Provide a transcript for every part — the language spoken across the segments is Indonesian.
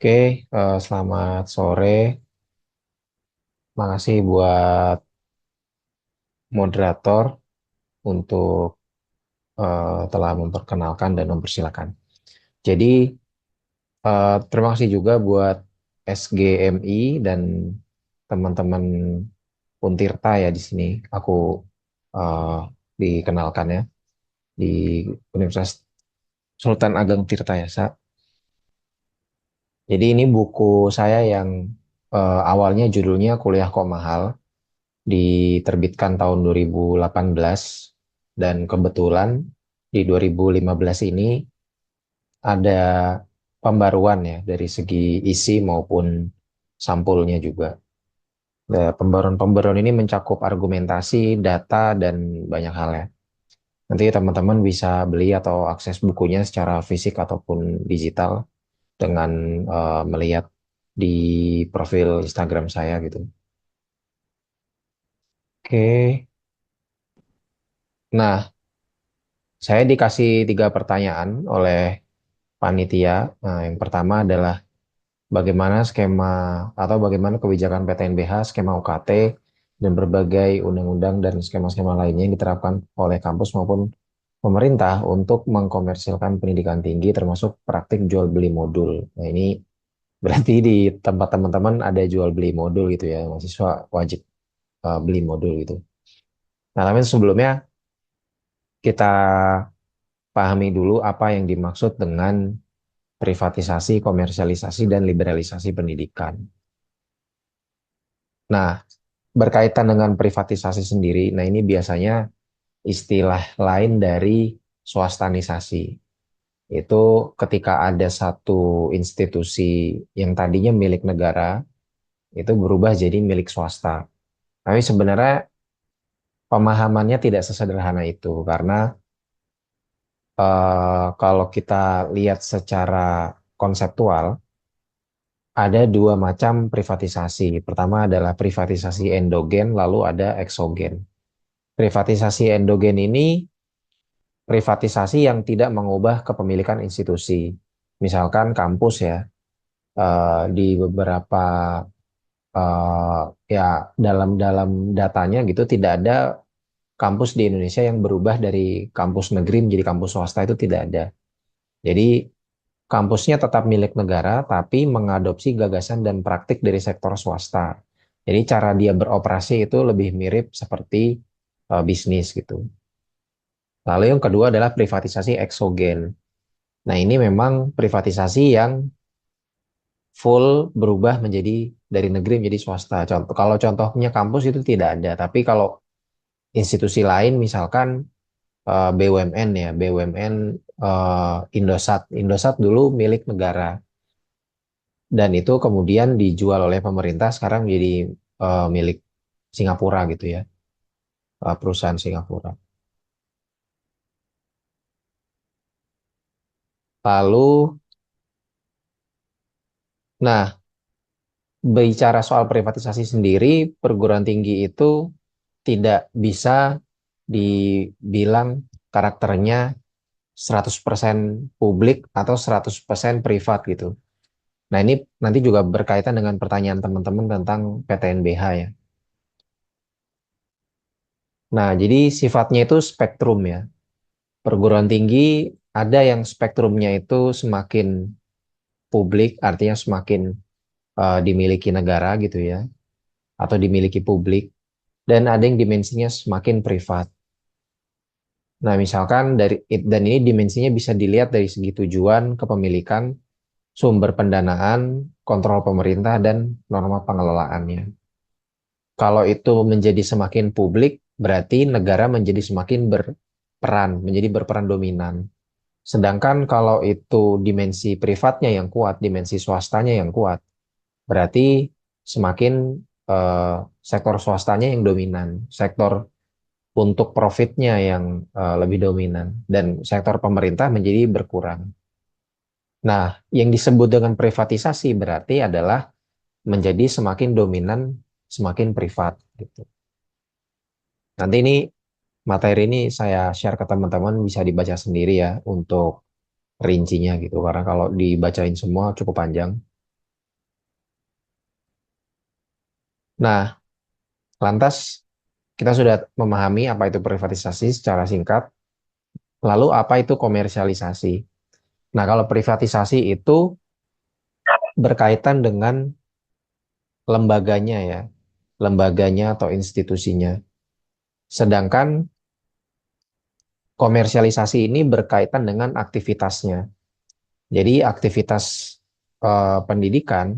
Oke, selamat sore. Makasih buat moderator untuk telah memperkenalkan dan mempersilahkan. Jadi, terima kasih juga buat SGMI dan teman-teman Untirta ya di sini. Aku eh, dikenalkan ya di Universitas Sultan Ageng Tirta Yasa. Jadi ini buku saya yang awalnya judulnya Kuliah Kok Mahal. Diterbitkan tahun 2018 dan kebetulan di 2015 ini ada pembaruan ya dari segi isi maupun sampulnya juga. Nah, pembaruan-pembaruan ini mencakup argumentasi, data, dan banyak hal ya. Nanti teman-teman bisa beli atau akses bukunya secara fisik ataupun digital dengan melihat di profil Instagram saya gitu. Oke, nah saya dikasih 3 pertanyaan oleh panitia. Nah, yang pertama adalah bagaimana skema atau bagaimana kebijakan PTNBH, skema UKT, dan berbagai undang-undang dan skema-skema lainnya yang diterapkan oleh kampus maupun pemerintah untuk mengkomersilkan pendidikan tinggi termasuk praktik jual beli modul. Nah, ini berarti di tempat teman-teman ada jual beli modul gitu ya, mahasiswa wajib beli modul gitu. Nah, tapi sebelumnya kita pahami dulu apa yang dimaksud dengan privatisasi, komersialisasi, dan liberalisasi pendidikan. Nah, berkaitan dengan privatisasi sendiri, nah ini biasanya istilah lain dari swastanisasi. Itu ketika ada satu institusi yang tadinya milik negara, itu berubah jadi milik swasta. Tapi sebenarnya pemahamannya tidak sesederhana itu, karena kalau kita lihat secara konseptual, ada 2 macam privatisasi. Pertama adalah privatisasi endogen, lalu ada eksogen. Privatisasi endogen ini privatisasi yang tidak mengubah kepemilikan institusi. Misalkan kampus ya, di beberapa ya dalam dalam datanya gitu tidak ada kampus di Indonesia yang berubah dari kampus negeri menjadi kampus swasta itu tidak ada. Jadi kampusnya tetap milik negara tapi mengadopsi gagasan dan praktik dari sektor swasta. Jadi cara dia beroperasi itu lebih mirip seperti bisnis gitu. Lalu yang kedua adalah privatisasi eksogen. Nah, ini memang privatisasi yang full berubah menjadi dari negeri menjadi swasta. Contoh, kalau contohnya kampus itu tidak ada, tapi kalau institusi lain misalkan BUMN ya, BUMN Indosat. Indosat dulu milik negara dan itu kemudian dijual oleh pemerintah sekarang menjadi milik Singapura gitu ya, perusahaan Singapura. Lalu, nah, bicara soal privatisasi sendiri, perguruan tinggi itu tidak bisa dibilang karakternya 100% publik atau 100% privat gitu. Nah, ini nanti juga berkaitan dengan pertanyaan teman-teman tentang PTNBH ya. Nah, jadi sifatnya itu spektrum ya. Perguruan tinggi ada yang spektrumnya itu semakin publik, artinya semakin dimiliki negara gitu ya, atau dimiliki publik, dan ada yang dimensinya semakin privat. Nah, misalkan dan ini dimensinya bisa dilihat dari segi tujuan, kepemilikan, sumber pendanaan, kontrol pemerintah, dan norma pengelolaannya. Kalau itu menjadi semakin publik, berarti negara menjadi semakin menjadi berperan dominan. Sedangkan kalau itu dimensi privatnya yang kuat, dimensi swastanya yang kuat, berarti semakin eh, sektor swastanya yang dominan, sektor untuk profitnya yang lebih dominan, dan sektor pemerintah menjadi berkurang. Nah, yang disebut dengan privatisasi berarti adalah menjadi semakin dominan, semakin privat gitu. Nanti ini materi ini saya share ke teman-teman bisa dibaca sendiri ya untuk rincinya gitu. Karena kalau dibacain semua cukup panjang. Nah, lantas kita sudah memahami apa itu privatisasi secara singkat. Lalu apa itu komersialisasi? Nah, kalau privatisasi itu berkaitan dengan lembaganya ya, lembaganya atau institusinya. Sedangkan komersialisasi ini berkaitan dengan aktivitasnya. Jadi aktivitas pendidikan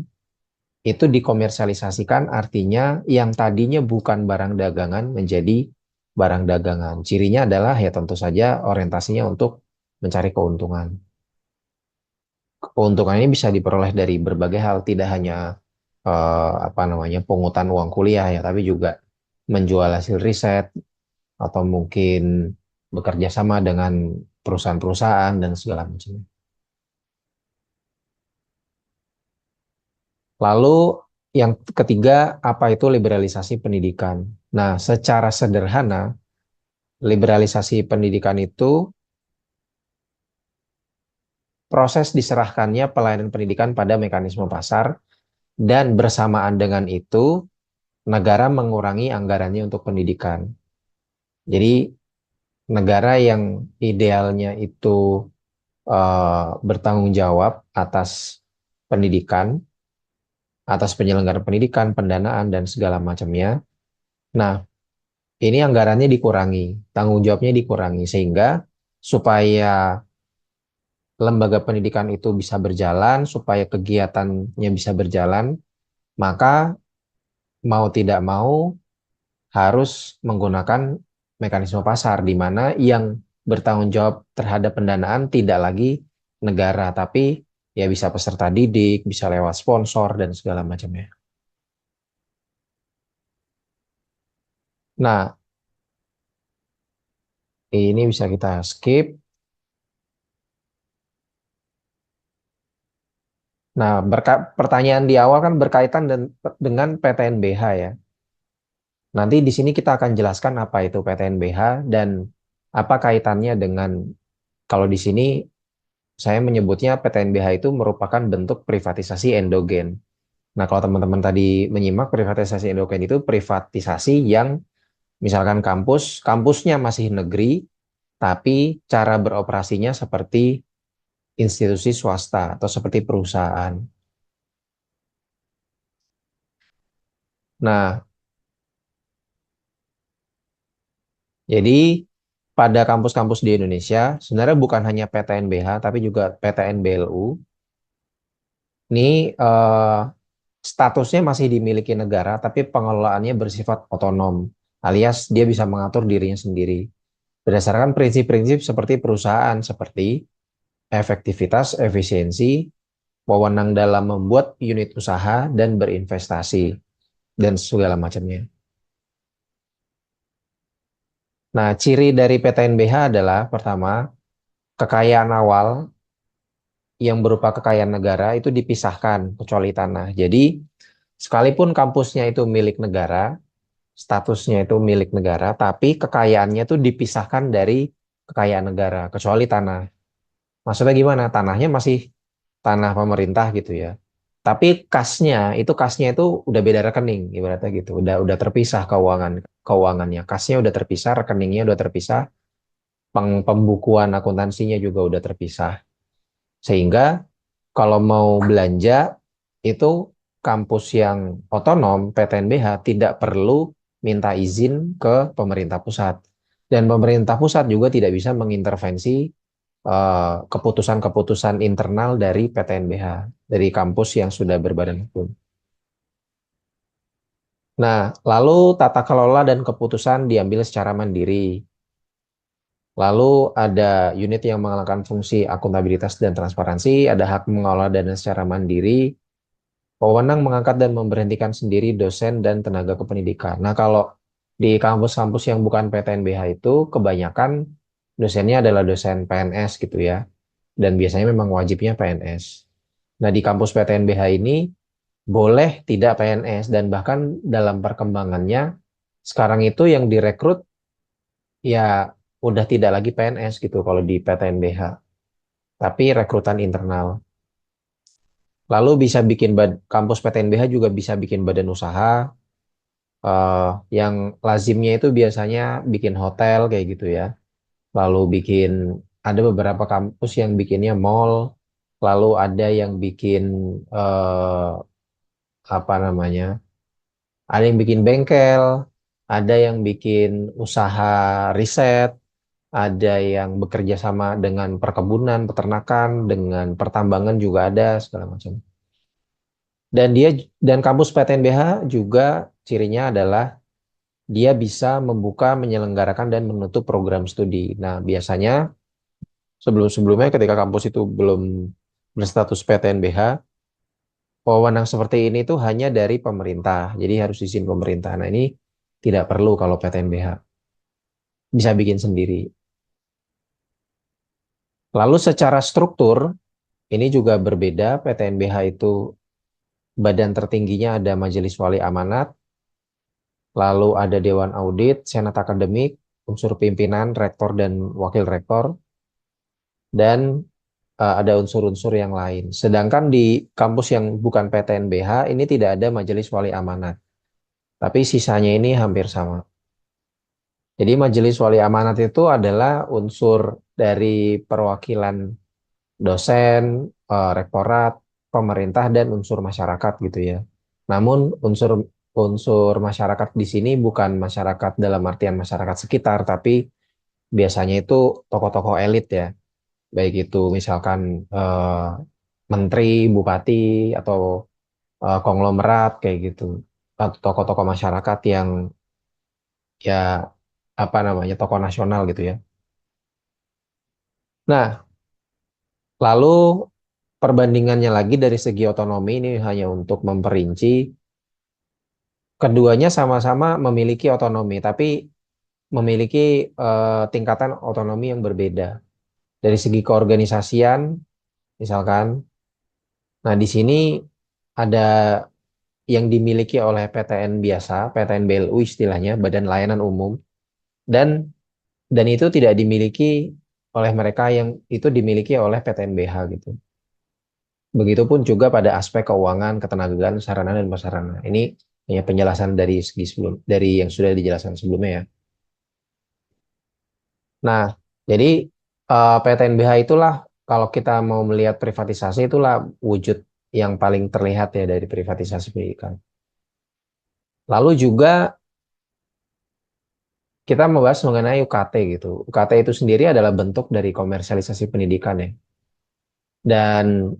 itu dikomersialisasikan artinya yang tadinya bukan barang dagangan menjadi barang dagangan. Cirinya adalah ya tentu saja orientasinya untuk mencari keuntungan. Keuntungan ini bisa diperoleh dari berbagai hal, tidak hanya apa namanya pungutan uang kuliah ya, tapi juga menjual hasil riset atau mungkin bekerja sama dengan perusahaan-perusahaan dan segala macam. Lalu yang ketiga, apa itu liberalisasi pendidikan? Nah, secara sederhana, liberalisasi pendidikan itu proses diserahkannya pelayanan pendidikan pada mekanisme pasar dan bersamaan dengan itu negara mengurangi anggarannya untuk pendidikan. Jadi negara yang idealnya itu bertanggung jawab atas pendidikan, atas penyelenggaraan pendidikan, pendanaan dan segala macamnya. Nah, ini anggarannya dikurangi, tanggung jawabnya dikurangi sehingga supaya lembaga pendidikan itu bisa berjalan, supaya kegiatannya bisa berjalan, maka mau tidak mau harus menggunakan mekanisme pasar di mana yang bertanggung jawab terhadap pendanaan tidak lagi negara, tapi ya bisa peserta didik, bisa lewat sponsor dan segala macamnya. Nah, ini bisa kita skip. Nah, pertanyaan di awal kan berkaitan dengan PTNBH ya. Nanti di sini kita akan jelaskan apa itu PTNBH dan apa kaitannya dengan kalau di sini saya menyebutnya PTNBH itu merupakan bentuk privatisasi endogen. Nah, kalau teman-teman tadi menyimak privatisasi endogen itu privatisasi yang misalkan kampusnya masih negeri, tapi cara beroperasinya seperti institusi swasta atau seperti perusahaan. Nah, jadi pada kampus-kampus di Indonesia, sebenarnya bukan hanya PTNBH, tapi juga PTNBLU. Ini statusnya masih dimiliki negara, tapi pengelolaannya bersifat otonom, alias dia bisa mengatur dirinya sendiri. Berdasarkan prinsip-prinsip seperti perusahaan, seperti efektivitas, efisiensi, wewenang dalam membuat unit usaha, dan berinvestasi, dan segala macamnya. Nah, ciri dari PTNBH adalah pertama, kekayaan awal yang berupa kekayaan negara itu dipisahkan kecuali tanah. Jadi, sekalipun kampusnya itu milik negara, statusnya itu milik negara, tapi kekayaannya itu dipisahkan dari kekayaan negara, kecuali tanah. Maksudnya gimana? Tanahnya masih tanah pemerintah gitu ya. Tapi kasnya itu udah beda rekening, ibaratnya gitu. Udah terpisah keuangannya. Kasnya udah terpisah, rekeningnya udah terpisah, pembukuan akuntansinya juga udah terpisah. Sehingga kalau mau belanja itu kampus yang otonom PTNBH tidak perlu minta izin ke pemerintah pusat. Dan pemerintah pusat juga tidak bisa mengintervensi keputusan-keputusan internal dari PTNBH, dari kampus yang sudah berbadan hukum. Nah, lalu tata kelola dan keputusan diambil secara mandiri. Lalu ada unit yang menjalankan fungsi akuntabilitas dan transparansi, ada hak mengelola dana secara mandiri, wewenang mengangkat dan memberhentikan sendiri dosen dan tenaga kependidikan. Nah, kalau di kampus-kampus yang bukan PTNBH itu kebanyakan dosennya adalah dosen PNS gitu ya. Dan biasanya memang wajibnya PNS. Nah, di kampus PTNBH ini boleh tidak PNS dan bahkan dalam perkembangannya sekarang itu yang direkrut ya udah tidak lagi PNS gitu kalau di PTNBH, tapi rekrutan internal. Lalu bisa bikin kampus PTNBH juga bisa bikin badan usaha, Yang lazimnya itu biasanya bikin hotel kayak gitu ya. Lalu bikin ada beberapa kampus yang bikinnya mall, lalu ada yang bikin eh, apa namanya? Ada yang bikin bengkel, ada yang bikin usaha riset, ada yang bekerja sama dengan perkebunan, peternakan, dengan pertambangan juga ada segala macam. Dan kampus PTNBH juga cirinya adalah dia bisa membuka, menyelenggarakan dan menutup program studi. Nah, biasanya sebelum-sebelumnya ketika kampus itu belum berstatus PTNBH, wewenang seperti ini tuh hanya dari pemerintah. Jadi harus izin pemerintah. Nah, ini tidak perlu kalau PTNBH. Bisa bikin sendiri. Lalu secara struktur, ini juga berbeda. PTNBH itu badan tertingginya ada Majelis Wali Amanat, lalu ada Dewan Audit, Senat Akademik, unsur pimpinan, rektor dan wakil rektor, dan ada unsur-unsur yang lain. Sedangkan di kampus yang bukan PTNBH ini tidak ada Majelis Wali Amanat, tapi sisanya ini hampir sama. Jadi Majelis Wali Amanat itu adalah unsur dari perwakilan dosen, rektorat, pemerintah dan unsur masyarakat gitu ya. Namun unsur unsur masyarakat di sini bukan masyarakat dalam artian masyarakat sekitar, tapi biasanya itu tokoh-tokoh elit ya, baik itu misalkan menteri, bupati atau konglomerat kayak gitu, atau tokoh-tokoh masyarakat yang ya apa namanya tokoh nasional gitu ya. Nah, lalu perbandingannya lagi dari segi otonomi ini hanya untuk memperinci keduanya sama-sama memiliki otonomi, tapi memiliki tingkatan otonomi yang berbeda. Dari segi keorganisasian, misalkan, nah di sini ada yang dimiliki oleh PTN biasa, PTN BLU istilahnya, Badan Layanan Umum, dan dan itu tidak dimiliki oleh mereka yang itu dimiliki oleh PTNBH gitu. Begitupun juga pada aspek keuangan, ketenagaan, sarana dan prasarana. Ini hanya penjelasan dari segi sebelum dari yang sudah dijelaskan sebelumnya ya. Nah, jadi PTNBH itulah kalau kita mau melihat privatisasi itulah wujud yang paling terlihat ya dari privatisasi pendidikan. Lalu juga kita membahas mengenai UKT gitu. UKT itu sendiri adalah bentuk dari komersialisasi pendidikan ya. Dan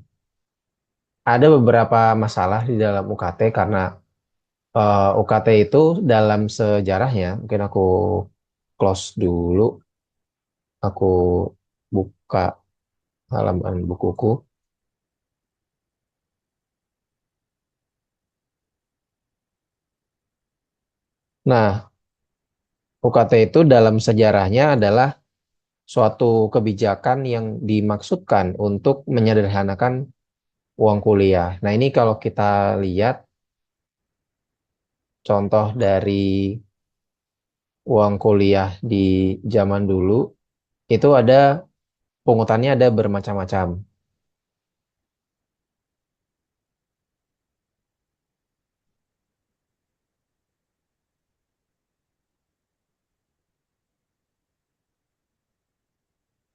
ada beberapa masalah di dalam UKT karena UKT itu dalam sejarahnya, mungkin aku close dulu, aku buka halaman bukuku. Nah, UKT itu dalam sejarahnya adalah suatu kebijakan yang dimaksudkan untuk menyederhanakan uang kuliah. Nah, ini kalau kita lihat contoh dari uang kuliah di zaman dulu, itu ada pungutannya ada bermacam-macam.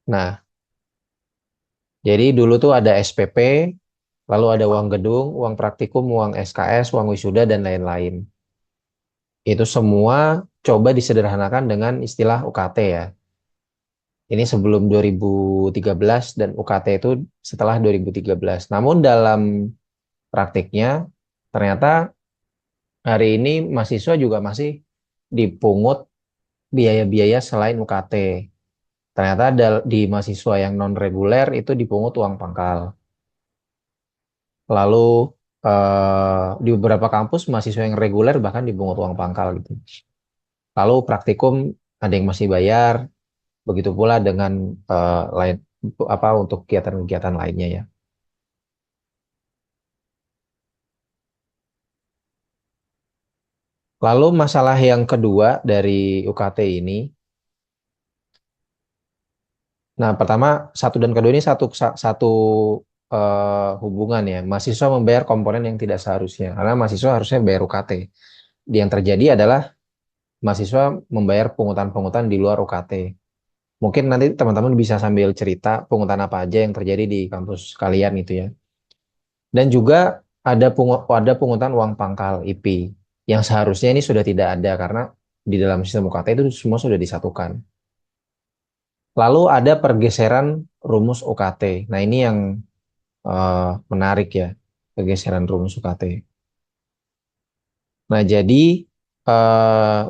Nah, jadi dulu tuh ada SPP, lalu ada uang gedung, uang praktikum, uang SKS, uang wisuda, dan lain-lain. Itu semua coba disederhanakan dengan istilah UKT ya. Ini sebelum 2013 dan UKT itu setelah 2013. Namun dalam praktiknya ternyata hari ini mahasiswa juga masih dipungut biaya-biaya selain UKT. Ternyata di mahasiswa yang non reguler itu dipungut uang pangkal. Lalu di beberapa kampus mahasiswa yang reguler bahkan dipungut uang pangkal gitu. Lalu praktikum ada yang masih bayar, begitu pula dengan lain apa untuk kegiatan-kegiatan lainnya ya. Lalu masalah yang kedua dari UKT ini, nah pertama satu dan kedua ini satu hubungan ya. Mahasiswa membayar komponen yang tidak seharusnya, karena mahasiswa harusnya bayar UKT. yang terjadi adalah mahasiswa membayar pungutan-pungutan di luar UKT. Mungkin nanti teman-teman bisa sambil cerita pungutan apa aja yang terjadi di kampus kalian gitu ya. Dan juga ada pungutan uang pangkal IP yang seharusnya ini sudah tidak ada karena di dalam sistem UKT itu semua sudah disatukan. Lalu ada pergeseran rumus UKT. Nah, ini yang menarik ya, pergeseran rumus UKT. Nah, jadi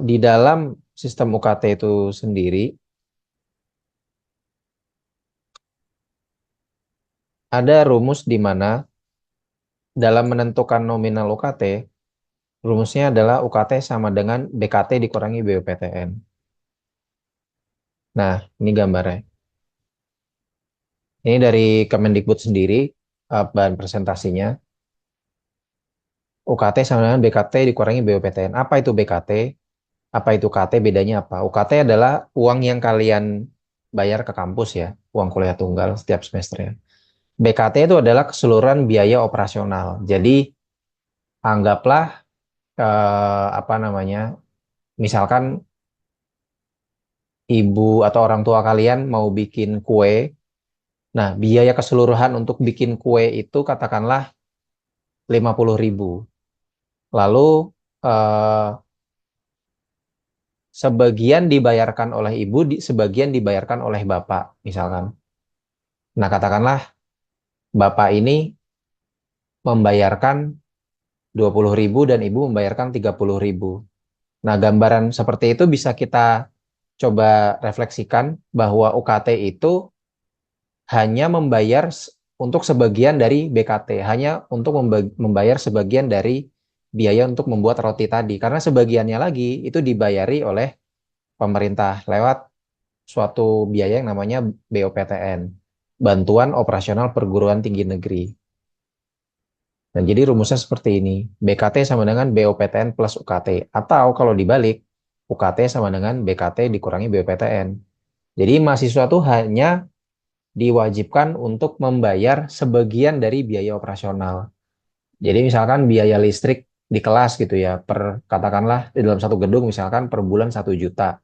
di dalam sistem UKT itu sendiri ada rumus di mana dalam menentukan nominal UKT, rumusnya adalah UKT sama dengan BKT dikurangi BUPTN. Nah, ini gambarnya. Ini dari Kemendikbud sendiri, bahan presentasinya. UKT sama dengan BKT dikurangi BUPTN. Apa itu BKT? Apa itu KT? Bedanya apa? UKT adalah uang yang kalian bayar ke kampus ya, uang kuliah tunggal setiap semester ya. BKT itu adalah keseluruhan biaya operasional. Jadi anggaplah apa namanya, misalkan ibu atau orang tua kalian mau bikin kue. Nah, biaya keseluruhan untuk bikin kue itu katakanlah 50.000. Lalu eh, sebagian dibayarkan oleh ibu, sebagian dibayarkan oleh bapak, misalkan. Nah, katakanlah bapak ini membayarkan 20.000 dan ibu membayarkan 30.000. Nah, gambaran seperti itu bisa kita coba refleksikan bahwa UKT itu hanya membayar untuk sebagian dari BKT, hanya untuk membayar sebagian dari biaya untuk membuat roti tadi, karena sebagiannya lagi itu dibayari oleh pemerintah lewat suatu biaya yang namanya BOPTN, Bantuan Operasional Perguruan Tinggi Negeri. Dan jadi rumusnya seperti ini, BKT sama dengan BOPTN plus UKT, atau kalau dibalik, UKT sama dengan BKT dikurangi BOPTN. Jadi mahasiswa tuh hanya diwajibkan untuk membayar sebagian dari biaya operasional. Jadi misalkan biaya listrik di kelas gitu ya, katakanlah di dalam satu gedung misalkan per bulan 1 juta.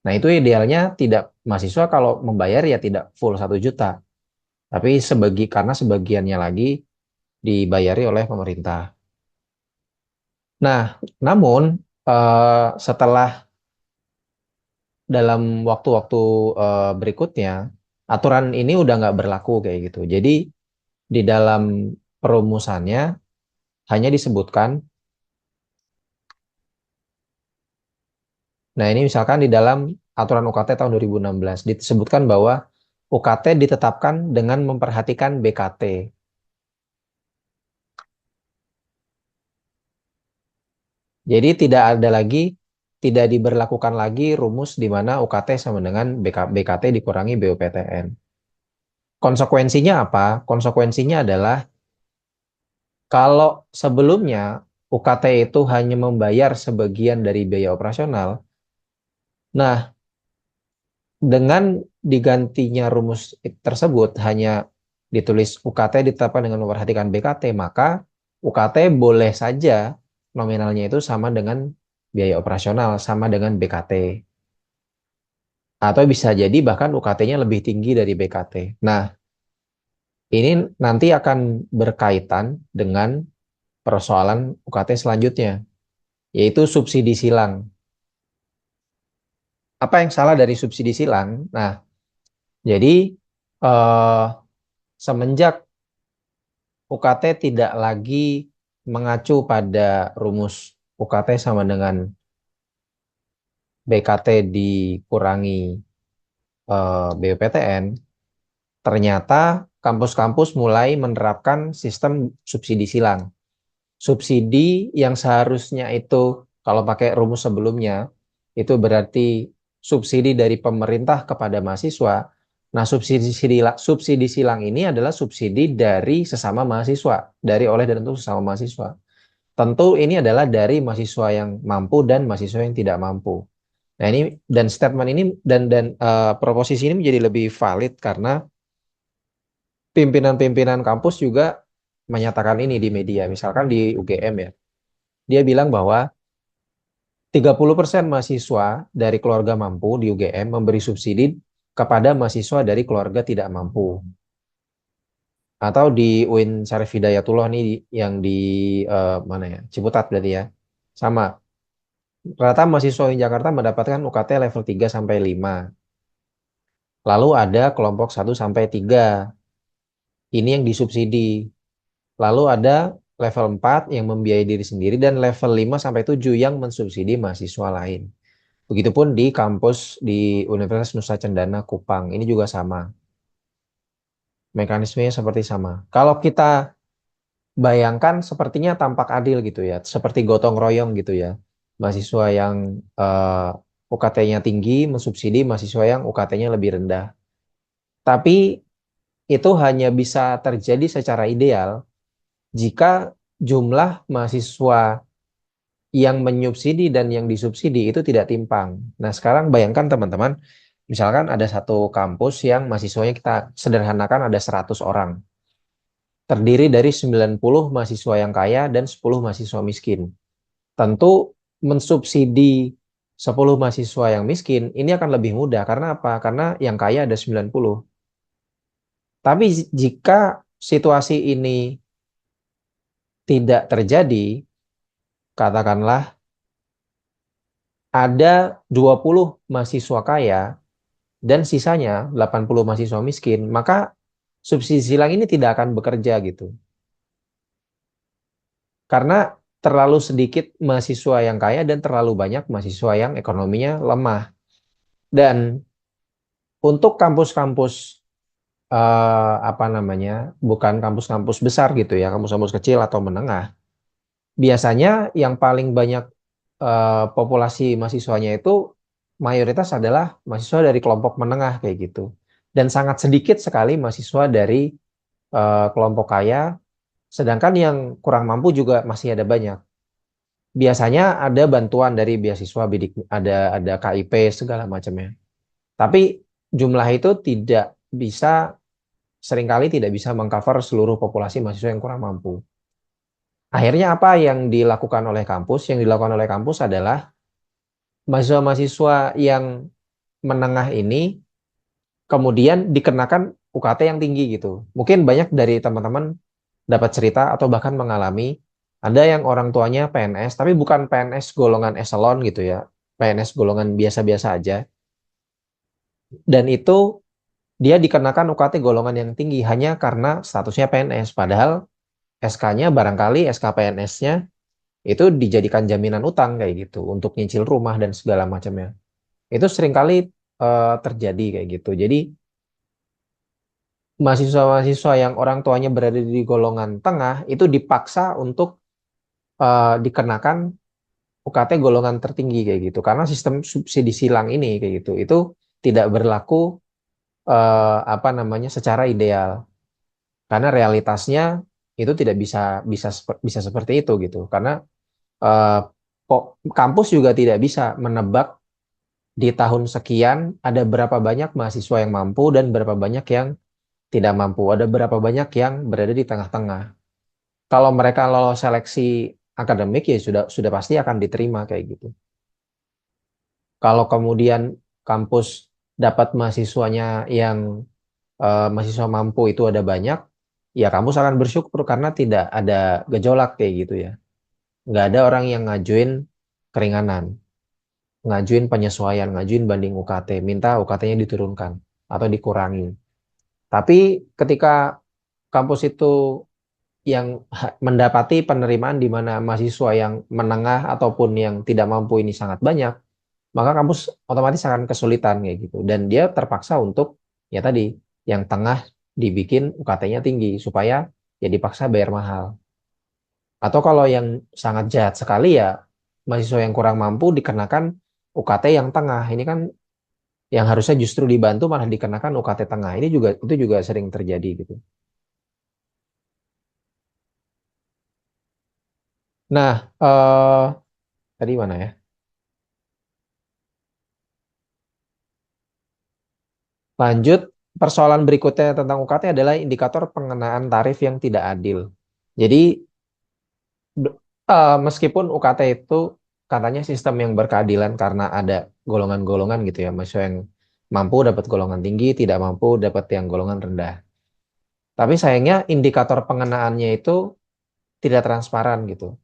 Nah, itu idealnya tidak mahasiswa kalau membayar ya tidak full 1 juta, tapi karena sebagiannya lagi dibayari oleh pemerintah. Nah, namun setelah dalam waktu-waktu berikutnya aturan ini udah nggak berlaku kayak gitu. Jadi di dalam perumusannya hanya disebutkan, nah ini misalkan di dalam aturan UKT tahun 2016 disebutkan bahwa UKT ditetapkan dengan memperhatikan BKT. Jadi tidak diberlakukan lagi rumus di mana UKT sama dengan BKT dikurangi BUPTN. Konsekuensinya apa? Konsekuensinya adalah kalau sebelumnya UKT itu hanya membayar sebagian dari biaya operasional, nah dengan digantinya rumus tersebut hanya ditulis UKT ditetapkan dengan memperhatikan BKT, maka UKT boleh saja nominalnya itu sama dengan biaya operasional, sama dengan BKT. Atau bisa jadi bahkan UKT-nya lebih tinggi dari BKT. Nah, ini nanti akan berkaitan dengan persoalan UKT selanjutnya, yaitu subsidi silang. Apa yang salah dari subsidi silang? Nah, jadi eh, semenjak UKT tidak lagi mengacu pada rumus UKT sama dengan BKT dikurangi BPTN, ternyata kampus-kampus mulai menerapkan sistem subsidi silang. Subsidi yang seharusnya itu kalau pakai rumus sebelumnya itu berarti subsidi dari pemerintah kepada mahasiswa. Nah, subsidi silang ini adalah subsidi dari sesama mahasiswa, dari oleh dan untuk sesama mahasiswa. Tentu ini adalah dari mahasiswa yang mampu dan mahasiswa yang tidak mampu. Nah, ini dan statement ini dan proposisi ini menjadi lebih valid karena pimpinan-pimpinan kampus juga menyatakan ini di media, misalkan di UGM ya. Dia bilang bahwa 30% mahasiswa dari keluarga mampu di UGM memberi subsidi kepada mahasiswa dari keluarga tidak mampu. Atau di UIN Syarif Hidayatullah nih yang di mana ya? Ciputat berarti ya. Sama. Rata mahasiswa UIN Jakarta mendapatkan UKT level 3 sampai 5. Lalu ada kelompok 1 sampai 3. Ini yang disubsidi. Lalu ada level 4 yang membiayai diri sendiri dan level 5 sampai 7 yang mensubsidi mahasiswa lain. Begitupun di kampus di Universitas Nusa Cendana Kupang. Ini juga sama. Mekanismenya seperti sama. Kalau kita bayangkan sepertinya tampak adil gitu ya. Seperti gotong royong gitu ya. Mahasiswa yang UKT-nya tinggi mensubsidi mahasiswa yang UKT-nya lebih rendah. Tapi itu hanya bisa terjadi secara ideal jika jumlah mahasiswa yang menyubsidi dan yang disubsidi itu tidak timpang. Nah, sekarang bayangkan teman-teman, misalkan ada satu kampus yang mahasiswanya kita sederhanakan ada 100 orang. Terdiri dari 90 mahasiswa yang kaya dan 10 mahasiswa miskin. Tentu mensubsidi 10 mahasiswa yang miskin ini akan lebih mudah. Karena apa? Karena yang kaya ada 90. Tapi jika situasi ini tidak terjadi, katakanlah ada 20 mahasiswa kaya dan sisanya 80 mahasiswa miskin, maka subsidi silang ini tidak akan bekerja gitu. Karena terlalu sedikit mahasiswa yang kaya dan terlalu banyak mahasiswa yang ekonominya lemah. Dan untuk kampus-kampus apa namanya, bukan kampus-kampus besar gitu ya, kampus-kampus kecil atau menengah, biasanya yang paling banyak populasi mahasiswanya itu mayoritas adalah mahasiswa dari kelompok menengah kayak gitu. Dan sangat sedikit sekali mahasiswa dari kelompok kaya, sedangkan yang kurang mampu juga masih ada banyak. Biasanya ada bantuan dari beasiswa bidik, ada KIP segala macamnya. Tapi jumlah itu tidak bisa, seringkali tidak bisa mengcover seluruh populasi mahasiswa yang kurang mampu. Akhirnya apa yang dilakukan oleh kampus? Yang dilakukan oleh kampus adalah mahasiswa-mahasiswa yang menengah ini kemudian dikenakan UKT yang tinggi gitu. Mungkin banyak dari teman-teman dapat cerita atau bahkan mengalami ada yang orang tuanya PNS, tapi bukan PNS golongan eselon gitu ya, PNS golongan biasa-biasa aja. Dan itu dia dikenakan UKT golongan yang tinggi hanya karena statusnya PNS. Padahal SK-nya barangkali SK PNS-nya itu dijadikan jaminan utang kayak gitu untuk nyicil rumah dan segala macamnya. Itu seringkali terjadi kayak gitu. Jadi mahasiswa-mahasiswa yang orang tuanya berada di golongan tengah itu dipaksa untuk dikenakan UKT golongan tertinggi kayak gitu karena sistem subsidi silang ini kayak gitu itu tidak berlaku apa namanya secara ideal karena realitasnya itu tidak bisa bisa bisa seperti itu gitu karena eh, kampus juga tidak bisa menebak di tahun sekian ada berapa banyak mahasiswa yang mampu dan berapa banyak yang tidak mampu, ada berapa banyak yang berada di tengah-tengah. Kalau mereka lolos seleksi akademik ya sudah pasti akan diterima kayak gitu. Kalau kemudian kampus dapat mahasiswanya yang mahasiswa mampu itu ada banyak, ya kampus akan bersyukur karena tidak ada gejolak kayak gitu ya. Nggak ada orang yang ngajuin keringanan, ngajuin penyesuaian, ngajuin banding UKT, minta UKT-nya diturunkan atau dikurangi. Tapi ketika kampus itu yang mendapati penerimaan di mana mahasiswa yang menengah ataupun yang tidak mampu ini sangat banyak, maka kampus otomatis akan kesulitan kayak gitu. Dan dia terpaksa untuk ya tadi yang tengah dibikin UKT-nya tinggi supaya ya dipaksa bayar mahal. Atau kalau yang sangat jahat sekali ya mahasiswa yang kurang mampu dikenakan UKT yang tengah. Ini kan yang harusnya justru dibantu malah dikenakan UKT tengah. Ini juga itu juga sering terjadi gitu. Nah, tadi mana ya? Lanjut, persoalan berikutnya tentang UKT adalah indikator pengenaan tarif yang tidak adil. Jadi, meskipun UKT itu katanya sistem yang berkeadilan karena ada golongan-golongan gitu ya. Maksudnya yang mampu dapat golongan tinggi, tidak mampu dapat yang golongan rendah. Tapi sayangnya indikator pengenaannya itu tidak transparan gitu.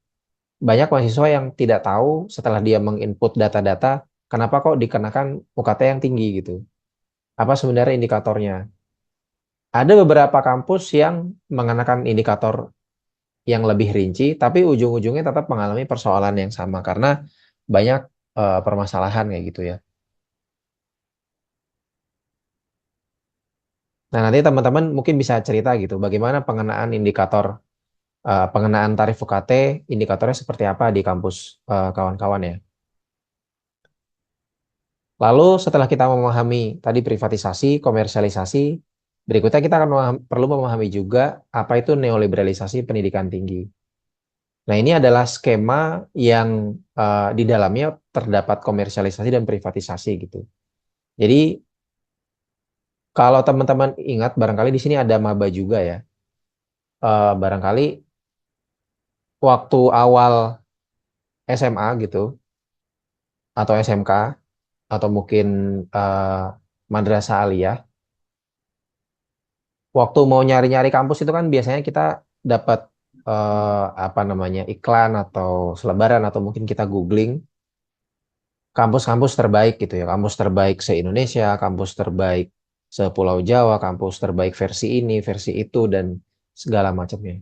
Banyak mahasiswa yang tidak tahu setelah dia menginput data-data, kenapa kok dikenakan UKT yang tinggi gitu. Apa sebenarnya indikatornya? Ada beberapa kampus yang mengenakan indikator yang lebih rinci, tapi ujung-ujungnya tetap mengalami persoalan yang sama karena banyak permasalahan kayak gitu ya. Nah, nanti teman-teman mungkin bisa cerita gitu, bagaimana pengenaan indikator, pengenaan tarif UKT, indikatornya seperti apa di kampus kawan-kawan ya. Lalu setelah kita memahami tadi privatisasi, komersialisasi, berikutnya kita akan perlu memahami juga apa itu neoliberalisasi pendidikan tinggi. Nah, ini adalah skema yang di dalamnya terdapat komersialisasi dan privatisasi gitu. Jadi kalau teman-teman ingat, barangkali di sini ada maba juga ya. Barangkali waktu awal SMA gitu, atau SMK, atau mungkin eh, madrasah aliyah, waktu mau nyari-nyari kampus itu kan biasanya kita dapat apa namanya iklan atau selebaran atau mungkin kita googling kampus-kampus terbaik gitu ya, kampus terbaik se-Indonesia, kampus terbaik se-Pulau Jawa, kampus terbaik versi ini, versi itu dan segala macamnya.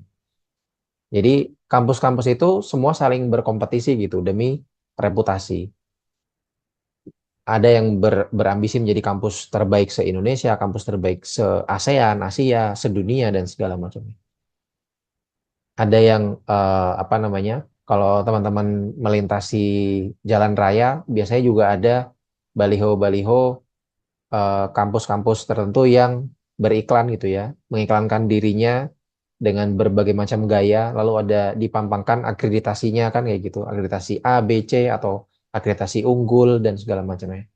Jadi kampus-kampus itu semua saling berkompetisi gitu demi reputasi. Ada yang berambisi menjadi kampus terbaik se-Indonesia, kampus terbaik se-ASEAN, Asia, sedunia dan segala macamnya. Ada yang apa namanya? Kalau teman-teman melintasi jalan raya, biasanya juga ada baliho-baliho kampus-kampus tertentu yang beriklan gitu ya, mengiklankan dirinya dengan berbagai macam gaya, lalu ada dipampangkan akreditasinya kan kayak gitu, akreditasi A, B, C atau akreditasi unggul dan segala macamnya.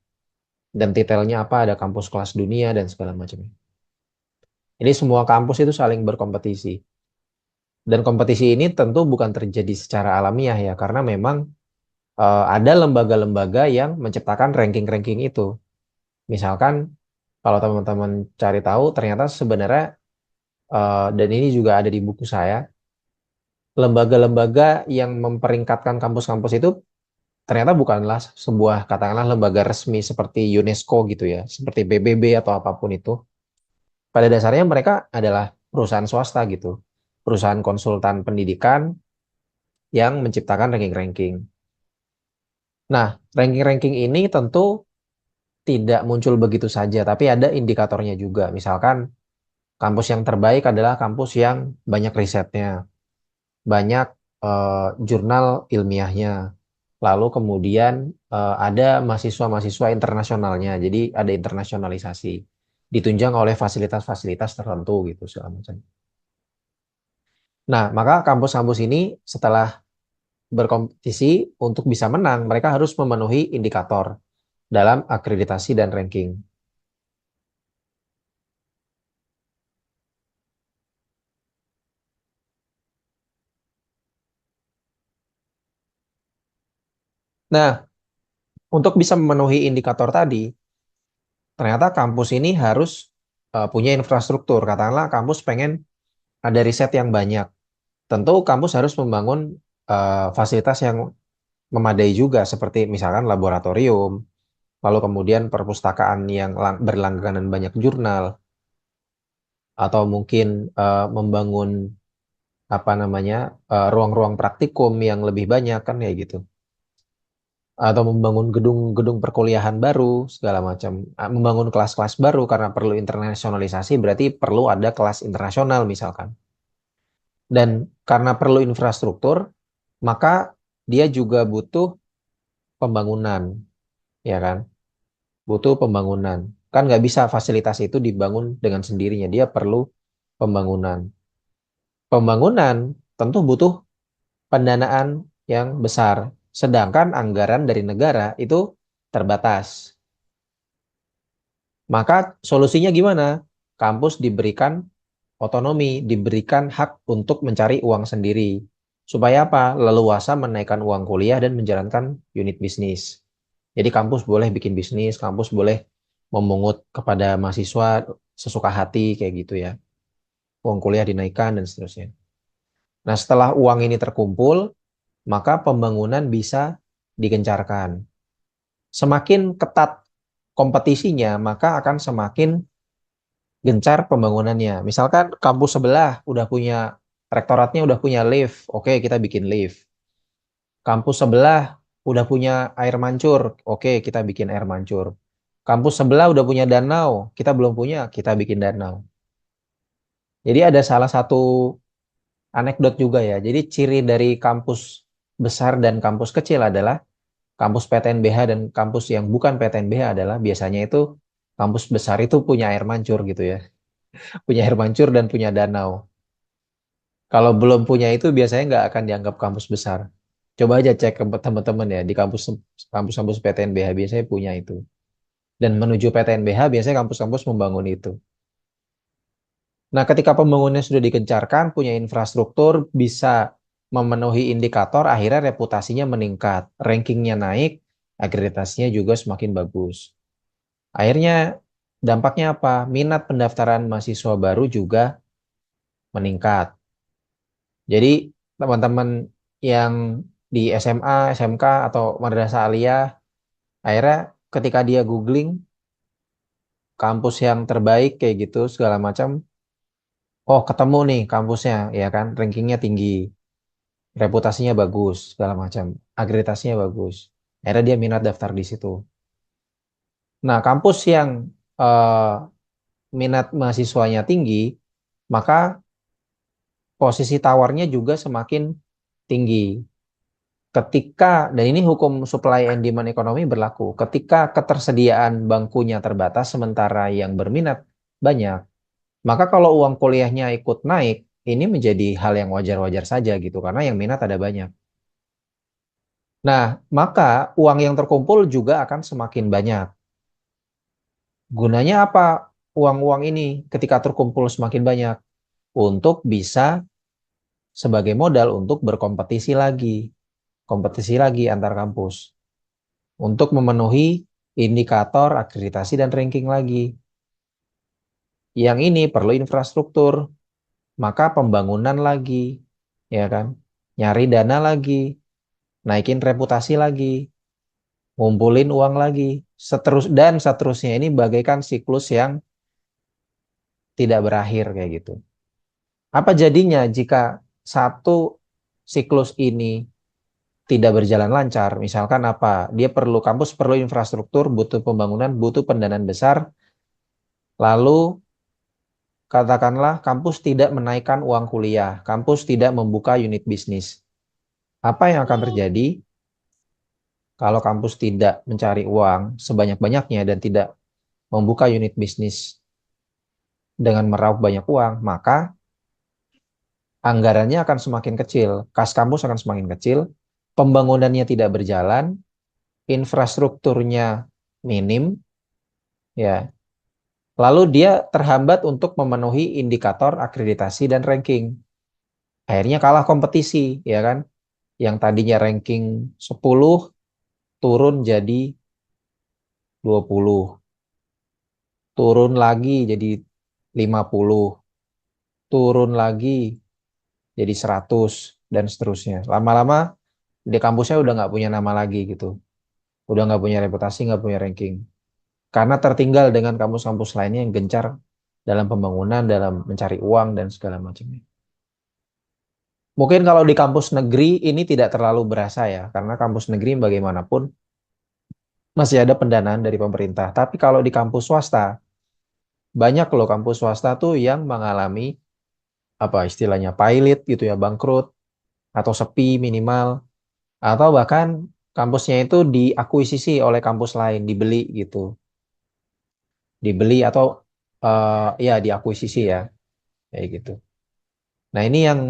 Dan detailnya apa, ada kampus kelas dunia dan segala macamnya. Jadi semua kampus itu saling berkompetisi. Dan kompetisi ini tentu bukan terjadi secara alamiah ya, karena memang ada lembaga-lembaga yang menciptakan ranking-ranking itu. Misalkan kalau teman-teman cari tahu, ternyata sebenarnya dan ini juga ada di buku saya, lembaga-lembaga yang memperingkatkan kampus-kampus itu ternyata bukanlah sebuah katakanlah lembaga resmi seperti UNESCO gitu ya, seperti PBB atau apapun itu. Pada dasarnya mereka adalah perusahaan swasta gitu, perusahaan konsultan pendidikan yang menciptakan ranking-ranking. Nah, ranking-ranking ini tentu tidak muncul begitu saja, tapi ada indikatornya juga. Misalkan kampus yang terbaik adalah kampus yang banyak risetnya, banyak jurnal ilmiahnya. Lalu kemudian ada mahasiswa-mahasiswa internasionalnya, jadi ada internasionalisasi, ditunjang oleh fasilitas-fasilitas tertentu gitu segala macam. Nah, maka kampus-kampus ini setelah berkompetisi untuk bisa menang, mereka harus memenuhi indikator dalam akreditasi dan ranking. Nah, untuk bisa memenuhi indikator tadi, ternyata kampus ini harus punya infrastruktur. Katakanlah kampus pengen ada riset yang banyak. Tentu kampus harus membangun fasilitas yang memadai juga, seperti misalkan laboratorium, lalu kemudian perpustakaan yang berlangganan banyak jurnal, atau mungkin membangun apa namanya ruang-ruang praktikum yang lebih banyak kan kayak gitu. Atau membangun gedung-gedung perkuliahan baru segala macam. Membangun kelas-kelas baru karena perlu internasionalisasi berarti perlu ada kelas internasional misalkan. Dan karena perlu infrastruktur, maka dia juga butuh pembangunan, ya kan? Butuh pembangunan. Kan nggak bisa fasilitas itu dibangun dengan sendirinya, dia perlu pembangunan. Pembangunan tentu butuh pendanaan yang besar, sedangkan anggaran dari negara itu terbatas. Maka solusinya gimana? Kampus diberikan otonomi, diberikan hak untuk mencari uang sendiri. Supaya apa? Leluasa menaikkan uang kuliah dan menjalankan unit bisnis. Jadi kampus boleh bikin bisnis, kampus boleh memungut kepada mahasiswa sesuka hati kayak gitu ya. Uang kuliah dinaikkan dan seterusnya. Nah, setelah uang ini terkumpul, maka pembangunan bisa digencarkan. Semakin ketat kompetisinya, maka akan semakin gencar pembangunannya. Misalkan kampus sebelah udah punya rektoratnya udah punya lift, oke kita bikin lift. Kampus sebelah udah punya air mancur, oke kita bikin air mancur. Kampus sebelah udah punya danau, kita belum punya, kita bikin danau. Jadi ada salah satu anekdot juga ya. Jadi ciri dari kampus besar dan kampus kecil adalah kampus PTNBH dan kampus yang bukan PTNBH adalah biasanya itu kampus besar itu punya air mancur gitu ya. Punya air mancur dan punya danau. Kalau belum punya itu biasanya nggak akan dianggap kampus besar. Coba aja cek ke teman-teman ya di kampus-kampus PTNBH biasanya punya itu. Dan menuju PTNBH biasanya kampus-kampus membangun itu. Nah, ketika pembangunannya sudah digencarkan, punya infrastruktur, bisa memenuhi indikator, akhirnya reputasinya meningkat, rankingnya naik, akreditasinya juga semakin bagus. Akhirnya dampaknya apa? Minat pendaftaran mahasiswa baru juga meningkat. Jadi teman-teman yang di SMA, SMK atau madrasah aliyah, akhirnya ketika dia googling kampus yang terbaik kayak gitu segala macam, oh ketemu nih kampusnya, ya kan, rankingnya tinggi, reputasinya bagus segala macam, akreditasinya bagus. Akhirnya dia minat daftar di situ. Nah, kampus yang eh, minat mahasiswanya tinggi, maka posisi tawarnya juga semakin tinggi. Dan ini hukum supply and demand ekonomi berlaku. Ketika ketersediaan bangkunya terbatas, sementara yang berminat banyak, maka kalau uang kuliahnya ikut naik, ini menjadi hal yang wajar-wajar saja gitu, karena yang minat ada banyak. Nah, maka uang yang terkumpul juga akan semakin banyak. Gunanya apa uang-uang ini ketika terkumpul semakin banyak? Untuk bisa sebagai modal untuk berkompetisi lagi. Kompetisi lagi antar kampus. Untuk memenuhi indikator akreditasi dan ranking lagi. Yang ini perlu infrastruktur, maka pembangunan lagi, ya kan? Nyari dana lagi, naikin reputasi lagi, ngumpulin uang lagi, dan seterusnya ini bagaikan siklus yang tidak berakhir kayak gitu. Apa jadinya jika satu siklus ini tidak berjalan lancar? Misalkan apa? Kampus perlu infrastruktur, butuh pembangunan, butuh pendanaan besar, lalu katakanlah kampus tidak menaikkan uang kuliah, kampus tidak membuka unit bisnis. Apa yang akan terjadi kalau kampus tidak mencari uang sebanyak-banyaknya dan tidak membuka unit bisnis dengan meraup banyak uang, maka anggarannya akan semakin kecil, kas kampus akan semakin kecil, pembangunannya tidak berjalan, infrastrukturnya minim, ya. Lalu dia terhambat untuk memenuhi indikator akreditasi dan ranking. Akhirnya kalah kompetisi, ya kan? Yang tadinya ranking 10 turun jadi 20, turun lagi jadi 50, turun lagi jadi 100 dan seterusnya. Lama-lama di kampusnya udah nggak punya nama lagi gitu. Udah nggak punya reputasi, nggak punya ranking. Karena tertinggal dengan kampus-kampus lainnya yang gencar dalam pembangunan, dalam mencari uang dan segala macamnya. Mungkin kalau di kampus negeri ini tidak terlalu berasa ya, karena kampus negeri bagaimanapun masih ada pendanaan dari pemerintah. Tapi kalau di kampus swasta, banyak loh kampus swasta tuh yang mengalami apa istilahnya pilot gitu ya, bangkrut atau sepi minimal, atau bahkan kampusnya itu diakuisisi oleh kampus lain, dibeli gitu, dibeli atau ya diakuisisi ya, kayak gitu. Nah ini yang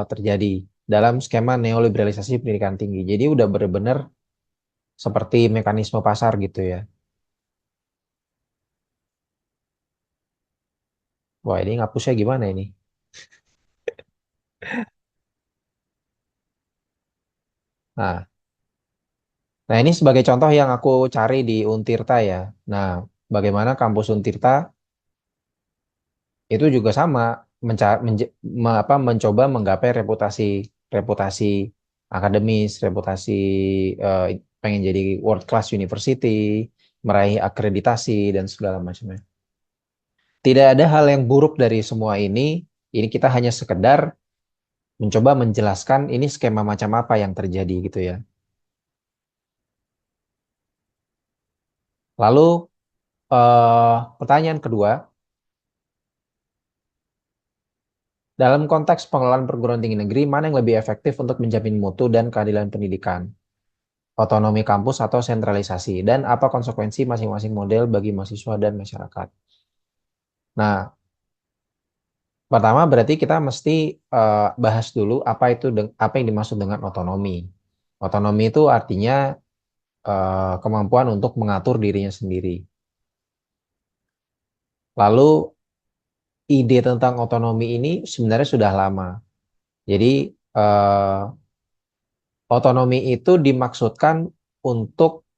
terjadi dalam skema neoliberalisasi pendidikan tinggi. Jadi udah benar-benar seperti mekanisme pasar gitu ya. Wah ini ngapusnya gimana ini? Nah, nah ini sebagai contoh yang aku cari di Untirta ya. Nah, bagaimana kampus Untirta itu juga sama mencoba menggapai reputasi reputasi akademis, reputasi eh, pengen jadi world class university, meraih akreditasi dan segala macamnya. Tidak ada hal yang buruk dari semua ini. Ini kita hanya sekedar mencoba menjelaskan ini skema macam apa yang terjadi gitu ya. Lalu pertanyaan kedua, dalam konteks pengelolaan perguruan tinggi negeri, mana yang lebih efektif untuk menjamin mutu dan keadilan pendidikan? Otonomi kampus atau sentralisasi? Dan apa konsekuensi masing-masing model bagi mahasiswa dan masyarakat? Nah, pertama berarti kita mesti bahas dulu apa yang dimaksud dengan otonomi. Otonomi itu artinya kemampuan untuk mengatur dirinya sendiri. Lalu ide tentang otonomi ini sebenarnya sudah lama. Jadi eh, otonomi itu dimaksudkan untuk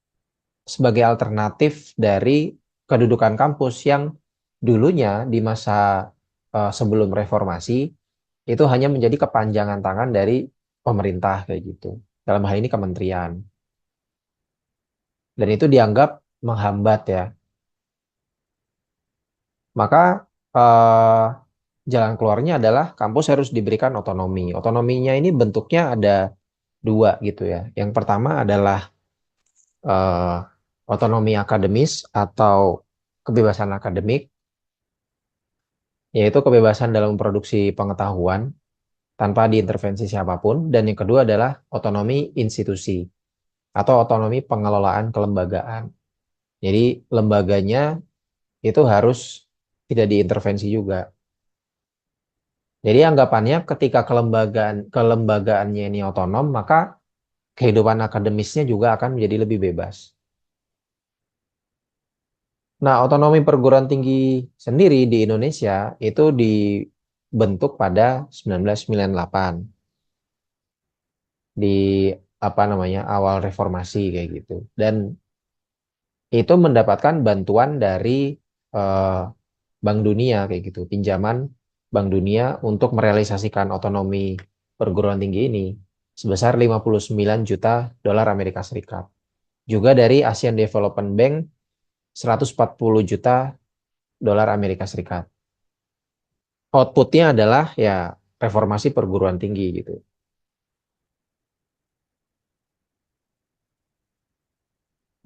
sebagai alternatif dari kedudukan kampus yang dulunya di masa sebelum reformasi itu hanya menjadi kepanjangan tangan dari pemerintah kayak gitu. Dalam hal ini kementerian. Dan itu dianggap menghambat ya. Maka eh, jalan keluarnya adalah kampus harus diberikan otonomi. Otonominya ini bentuknya ada dua gitu ya. Yang pertama adalah eh, otonomi akademis atau kebebasan akademik, yaitu kebebasan dalam produksi pengetahuan tanpa diintervensi siapapun. Dan yang kedua adalah otonomi institusi atau otonomi pengelolaan kelembagaan. Jadi lembaganya itu harus tidak diintervensi juga. Jadi anggapannya ketika kelembagaannya ini otonom, maka kehidupan akademisnya juga akan menjadi lebih bebas. Nah, otonomi perguruan tinggi sendiri di Indonesia itu dibentuk pada 1998 di apa namanya awal reformasi kayak gitu. Dan itu mendapatkan bantuan dari eh, Bank Dunia kayak gitu, pinjaman Bank Dunia untuk merealisasikan otonomi perguruan tinggi ini sebesar 59 juta dolar Amerika Serikat. Juga dari Asian Development Bank 140 juta dolar Amerika Serikat. Outputnya adalah ya reformasi perguruan tinggi gitu.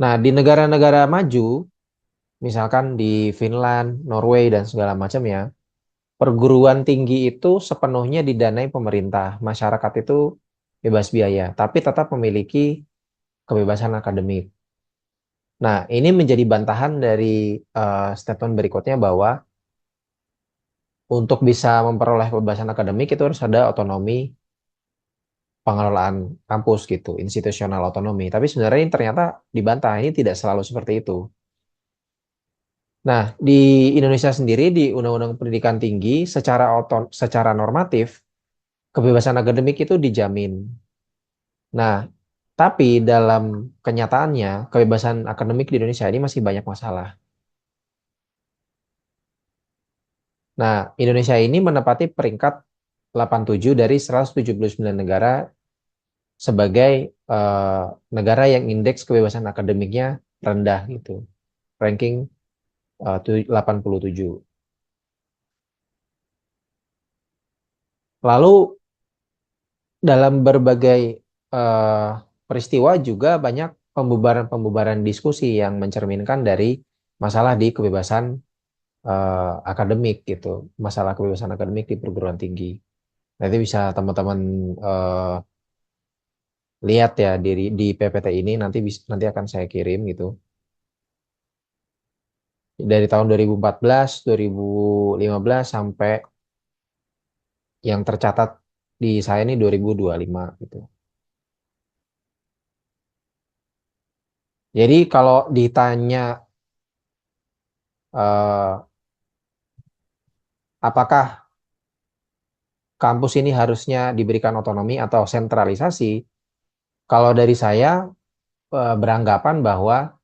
Nah, di negara-negara maju, misalkan di Finland, Norway, dan segala macam ya, perguruan tinggi itu sepenuhnya didanai pemerintah. Masyarakat itu bebas biaya, tapi tetap memiliki kebebasan akademik. Nah, ini menjadi bantahan dari statement berikutnya bahwa untuk bisa memperoleh kebebasan akademik itu harus ada otonomi pengelolaan kampus gitu, institusional otonomi. Tapi sebenarnya ini ternyata dibantah, ini tidak selalu seperti itu. Nah, di Indonesia sendiri di Undang-Undang Pendidikan Tinggi secara normatif kebebasan akademik itu dijamin. Nah, tapi dalam kenyataannya kebebasan akademik di Indonesia ini masih banyak masalah. Nah, Indonesia ini menempati peringkat 87 dari 179 negara sebagai eh, negara yang indeks kebebasan akademiknya rendah gitu. Ranking 87. Lalu dalam berbagai eh, peristiwa juga banyak pembubaran-pembubaran diskusi yang mencerminkan dari masalah di kebebasan akademik gitu, masalah kebebasan akademik di perguruan tinggi. Nanti bisa teman-teman eh, lihat ya di PPT ini nanti akan saya kirim gitu. Dari tahun 2014, 2015 sampai yang tercatat di saya ini 2025 gitu. Jadi kalau ditanya eh, apakah kampus ini harusnya diberikan otonomi atau sentralisasi, Kalau dari saya beranggapan bahwa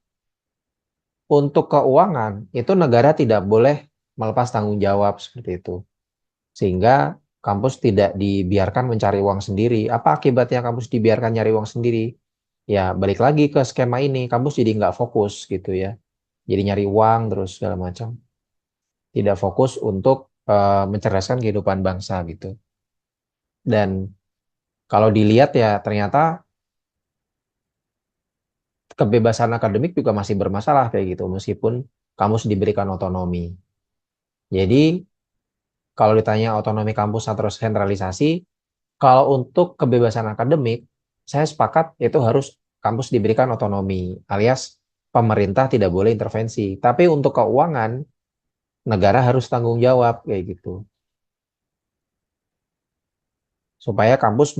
untuk keuangan itu negara tidak boleh melepas tanggung jawab seperti itu. Sehingga kampus tidak dibiarkan mencari uang sendiri. Apa akibatnya kampus dibiarkan nyari uang sendiri? Ya, balik lagi ke skema ini, kampus jadi nggak fokus gitu ya. Jadi nyari uang terus segala macam. Tidak fokus untuk mencerdaskan kehidupan bangsa gitu. Dan kalau dilihat ya ternyata kebebasan akademik juga masih bermasalah kayak gitu meskipun kampus diberikan otonomi. Jadi kalau ditanya otonomi kampus atau sentralisasi, kalau untuk kebebasan akademik, saya sepakat itu harus kampus diberikan otonomi, alias pemerintah tidak boleh intervensi. Tapi untuk keuangan, negara harus tanggung jawab kayak gitu. Supaya kampus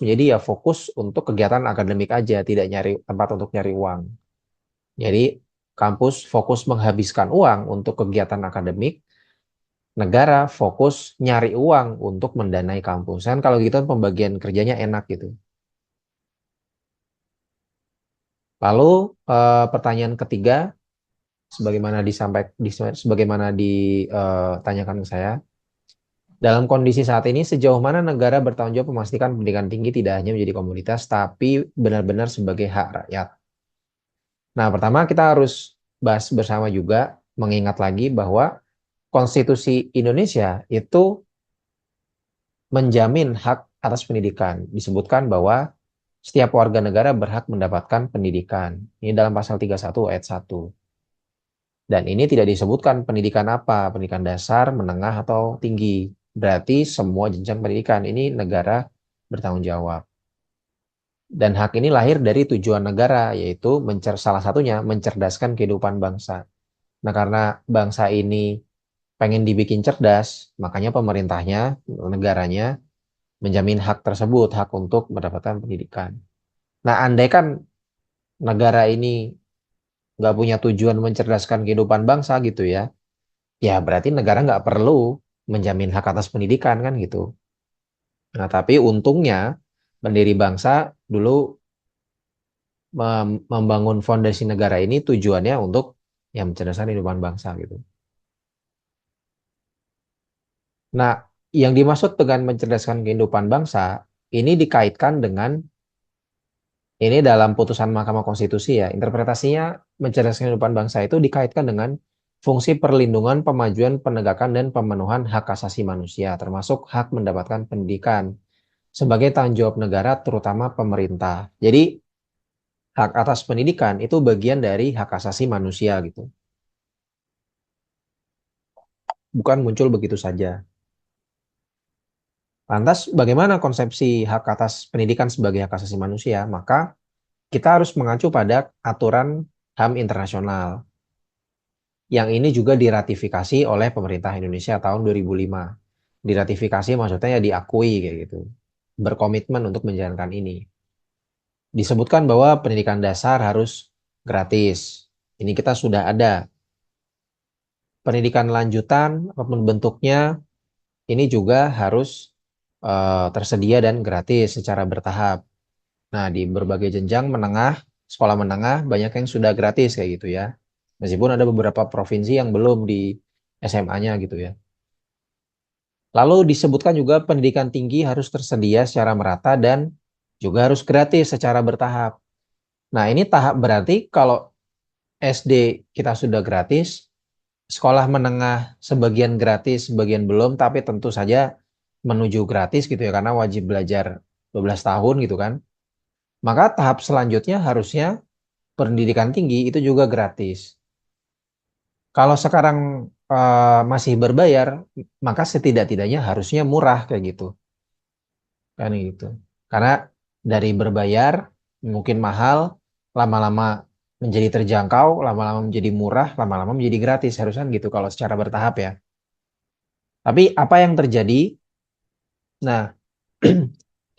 menjadi ya fokus untuk kegiatan akademik aja, tidak nyari tempat untuk nyari uang. Jadi kampus fokus menghabiskan uang untuk kegiatan akademik, negara fokus nyari uang untuk mendanai kampus. Kan kalau gitu kan pembagian kerjanya enak gitu. Lalu pertanyaan ketiga, sebagaimana ditanyakan ke saya, dalam kondisi saat ini sejauh mana negara bertanggung jawab memastikan pendidikan tinggi tidak hanya menjadi komoditas, tapi benar-benar sebagai hak rakyat. Nah, pertama kita harus bahas bersama juga, mengingat lagi bahwa Konstitusi Indonesia itu menjamin hak atas pendidikan. Disebutkan bahwa setiap warga negara berhak mendapatkan pendidikan. Ini dalam pasal 31 ayat 1. Dan ini tidak disebutkan pendidikan apa, pendidikan dasar, menengah, atau tinggi. Berarti semua jenjang pendidikan ini negara bertanggung jawab. Dan hak ini lahir dari tujuan negara, yaitu salah satunya mencerdaskan kehidupan bangsa. Nah, karena bangsa ini pengen dibikin cerdas, makanya pemerintahnya, negaranya, menjamin hak tersebut, hak untuk mendapatkan pendidikan. Nah, andai kan negara ini nggak punya tujuan mencerdaskan kehidupan bangsa gitu ya, ya berarti negara nggak perlu menjamin hak atas pendidikan kan gitu. Nah, tapi untungnya pendiri bangsa dulu membangun fondasi negara ini tujuannya untuk ya mencerdaskan kehidupan bangsa gitu. Nah, yang dimaksud dengan mencerdaskan kehidupan bangsa ini dikaitkan dengan ini dalam putusan Mahkamah Konstitusi ya. Interpretasinya mencerdaskan kehidupan bangsa itu dikaitkan dengan fungsi perlindungan, pemajuan, penegakan, dan pemenuhan hak asasi manusia, termasuk hak mendapatkan pendidikan sebagai tanggung jawab negara, terutama pemerintah. Jadi, hak atas pendidikan itu bagian dari hak asasi manusia gitu. Bukan muncul begitu saja. Lantas, bagaimana konsepsi hak atas pendidikan sebagai hak asasi manusia? Maka kita harus mengacu pada aturan HAM internasional yang ini juga diratifikasi oleh pemerintah Indonesia tahun 2005. Diratifikasi maksudnya ya diakui kayak gitu. Berkomitmen untuk menjalankan ini. Disebutkan bahwa pendidikan dasar harus gratis. Ini kita sudah ada. Pendidikan lanjutan apapun bentuknya ini juga harus tersedia dan gratis secara bertahap. Nah, di berbagai jenjang menengah, sekolah menengah banyak yang sudah gratis kayak gitu ya. Meskipun ada beberapa provinsi yang belum di SMA-nya gitu ya. Lalu disebutkan juga pendidikan tinggi harus tersedia secara merata dan juga harus gratis secara bertahap. Nah, ini tahap berarti kalau SD kita sudah gratis, sekolah menengah sebagian gratis, sebagian belum, tapi tentu saja menuju gratis gitu ya, karena wajib belajar 12 tahun gitu kan. Maka tahap selanjutnya harusnya pendidikan tinggi itu juga gratis. Kalau sekarang masih berbayar, maka setidak-tidaknya harusnya murah kayak gitu. Kan gitu. Karena dari berbayar mungkin mahal, lama-lama menjadi terjangkau, lama-lama menjadi murah, lama-lama menjadi gratis. Harusnya gitu kalau secara bertahap ya. Tapi apa yang terjadi? Nah,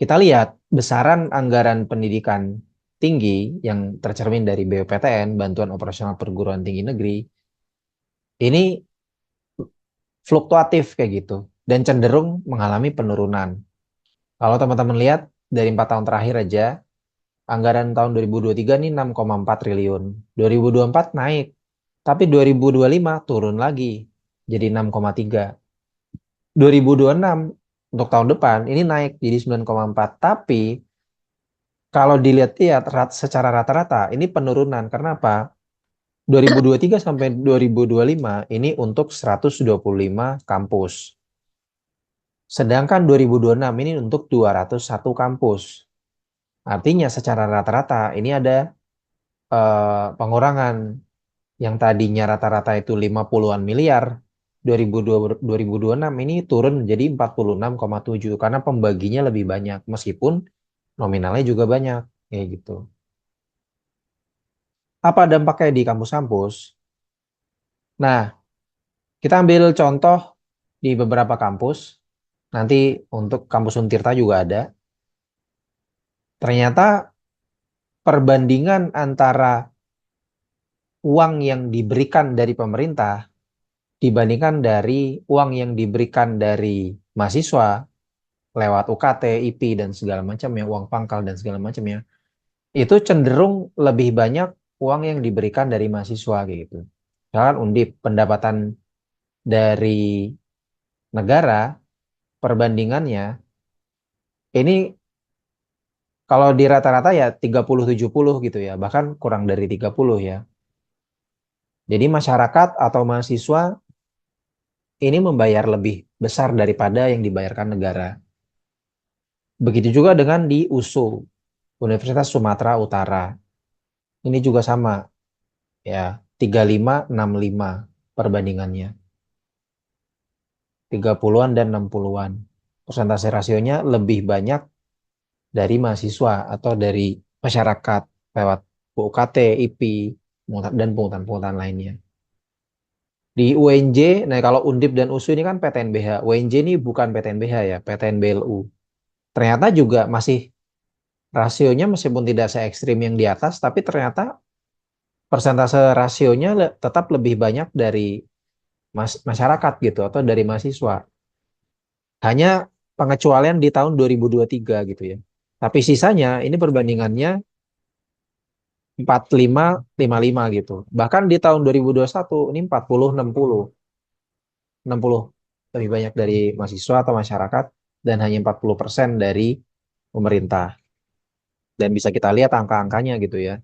kita lihat besaran anggaran pendidikan tinggi yang tercermin dari BPTN, Bantuan Operasional Perguruan Tinggi Negeri, ini fluktuatif kayak gitu dan cenderung mengalami penurunan. Kalau teman-teman lihat dari 4 tahun terakhir aja, anggaran tahun 2023 ini 6,4 triliun. 2024 naik, tapi 2025 turun lagi jadi 6,3. 2026 untuk tahun depan ini naik jadi 9,4. Tapi kalau dilihat-lihat secara rata-rata ini penurunan. Karena apa? 2023 sampai 2025 ini untuk 125 kampus. Sedangkan 2026 ini untuk 201 kampus. Artinya secara rata-rata ini ada pengurangan. Yang tadinya rata-rata itu 50-an miliar, 2026 ini turun menjadi 46,7 karena pembaginya lebih banyak meskipun nominalnya juga banyak kayak gitu. Apa dampaknya di kampus-kampus? Nah, kita ambil contoh di beberapa kampus. Nanti untuk kampus Untirta juga ada. Ternyata perbandingan antara uang yang diberikan dari pemerintah dibandingkan dari uang yang diberikan dari mahasiswa lewat UKT, IP dan segala macam ya, uang pangkal dan segala macamnya, itu cenderung lebih banyak uang yang diberikan dari mahasiswa gitu. Misalkan Undip pendapatan dari negara perbandingannya ini kalau di rata-rata ya 30-70 gitu ya, bahkan kurang dari 30 ya. Jadi masyarakat atau mahasiswa ini membayar lebih besar daripada yang dibayarkan negara. Begitu juga dengan di USU, Universitas Sumatera Utara. Ini juga sama ya, 35-65 perbandingannya. 30-an dan 60-an. Persentase rasionya lebih banyak dari mahasiswa atau dari masyarakat lewat UKT, IP, dan pungutan-pungutan lainnya. Di UNJ, nah kalau Undip dan USU ini kan PTNBH. UNJ ini bukan PTNBH ya, PTNBLU. Ternyata juga masih rasionya meskipun tidak se ekstrim yang di atas, tapi ternyata persentase rasionya tetap lebih banyak dari masyarakat gitu atau dari mahasiswa. Hanya pengecualian di tahun 2023 gitu ya. Tapi sisanya ini perbandingannya 45-55 gitu. Bahkan di tahun 2021 ini 40-60. 60 lebih banyak dari mahasiswa atau masyarakat dan hanya 40% dari pemerintah. Dan bisa kita lihat angka-angkanya gitu ya.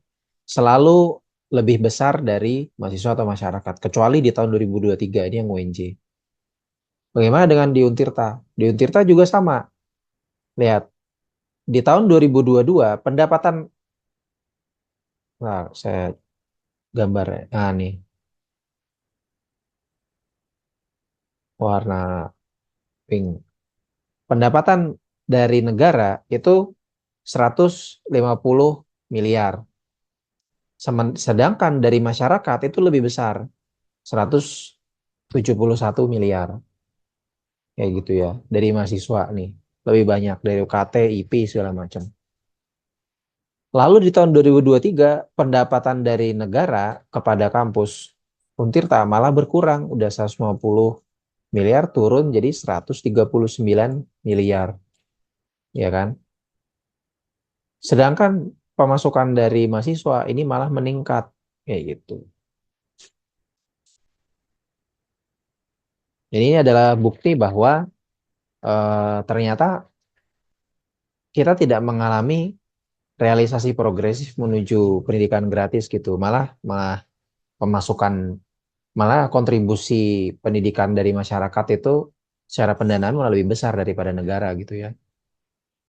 Selalu lebih besar dari mahasiswa atau masyarakat. Kecuali di tahun 2023 ini yang UNJ. Bagaimana dengan di Untirta? Di Untirta juga sama. Lihat, di tahun 2022 pendapatan, nah saya gambar ya. Nah nih, warna pink. Pendapatan dari negara itu 150 miliar. Sedangkan dari masyarakat itu lebih besar, 171 miliar. Kayak gitu ya. Dari mahasiswa nih, lebih banyak dari UKT, IP segala macam. Lalu di tahun 2023 pendapatan dari negara kepada kampus Untirta malah berkurang, udah 150 miliar turun jadi 139 miliar, ya kan? Sedangkan pemasukan dari mahasiswa ini malah meningkat, kayak gitu. Jadi ini adalah bukti bahwa ternyata kita tidak mengalami realisasi progresif menuju pendidikan gratis gitu, malah malah pemasukan malah kontribusi pendidikan dari masyarakat itu secara pendanaan malah lebih besar daripada negara gitu ya.